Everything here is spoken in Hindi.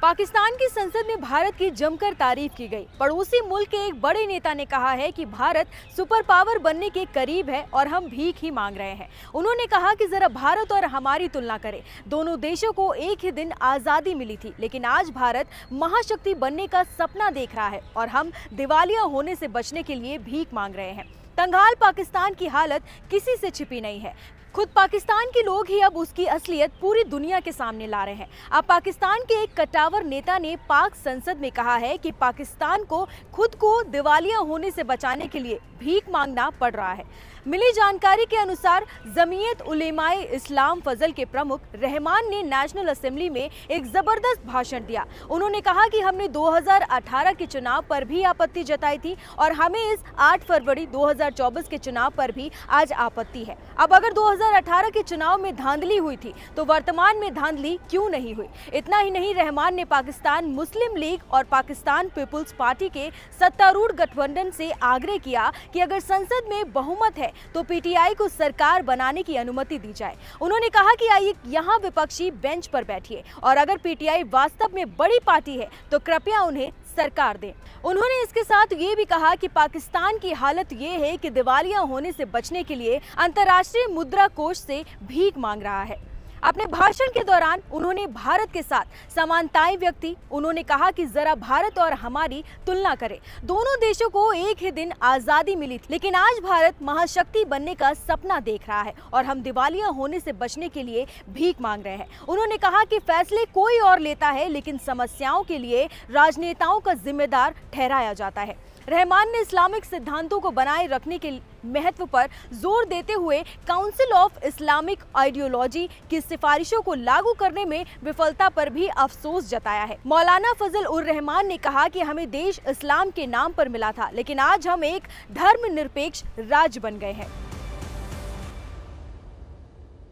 पाकिस्तान की संसद में भारत की जमकर तारीफ की गई। पड़ोसी मुल्क के एक बड़े नेता ने कहा है कि भारत सुपर पावर बनने के करीब है और हम भीख ही मांग रहे हैं। उन्होंने कहा कि जरा भारत और हमारी तुलना करें। दोनों देशों को एक ही दिन आजादी मिली थी, लेकिन आज भारत महाशक्ति बनने का सपना देख रहा है और हम दिवालिया होने से बचने के लिए भीख मांग रहे हैं। कंगाल पाकिस्तान की हालत किसी से छिपी नहीं है। खुद पाकिस्तान के लोग ही अब उसकी असलियत पूरी दुनिया के सामने ला रहे हैं। अब पाकिस्तान के एक कट्टावर नेता ने पाक संसद में कहा है कि पाकिस्तान को खुद को दिवालिया होने से बचाने के लिए भीख मांगना पड़ रहा है। मिली जानकारी के अनुसार जमीयत उलेमाए इस्लाम फजल के प्रमुख रहमान ने नेशनल असेंबली में एक जबरदस्त भाषण दिया। उन्होंने कहा कि हमने 2018 के चुनाव पर भी आपत्ति जताई थी और हमें इस 8 फरवरी 2024 के चुनाव पर भी आज आपत्ति है। अब अगर 2018 के चुनाव में धांधली हुई थी तो वर्तमान में धांधली क्यों नहीं हुई? इतना ही नहीं, रहमान ने पाकिस्तान मुस्लिम लीग और पाकिस्तान पीपुल्स पार्टी के सत्तारूढ़ गठबंधन से आग्रह किया कि अगर संसद में बहुमत है तो पीटीआई को सरकार बनाने की अनुमति दी जाए। उन्होंने कहा कि आइए यहाँ विपक्षी बेंच पर बैठिए और अगर पीटीआई वास्तव में बड़ी पार्टी है तो कृपया उन्हें सरकार दें। उन्होंने इसके साथ ये भी कहा कि पाकिस्तान की हालत ये है कि दिवालिया होने से बचने के लिए अंतर्राष्ट्रीय मुद्रा कोष से भीख मांग रहा है। अपने भाषण के दौरान उन्होंने भारत के साथ समानताएं व्यक्त की। उन्होंने कहा कि जरा भारत और हमारी तुलना करें। दोनों देशों को एक ही दिन आजादी मिली थी, लेकिन आज भारत महाशक्ति बनने का सपना देख रहा है और हम दिवालिया होने से बचने के लिए भीख मांग रहे हैं। उन्होंने कहा कि फैसले कोई और लेता है, लेकिन समस्याओं के लिए राजनेताओं का जिम्मेदार ठहराया जाता है। रहमान ने इस्लामिक सिद्धांतों को बनाए रखने के महत्व पर जोर देते हुए काउंसिल ऑफ इस्लामिक आइडियोलॉजी की सिफारिशों को लागू करने में विफलता पर भी अफसोस जताया है। मौलाना फजल उर रहमान ने कहा कि हमें देश इस्लाम के नाम पर मिला था, लेकिन आज हम एक धर्मनिरपेक्ष राज्य बन गए हैं।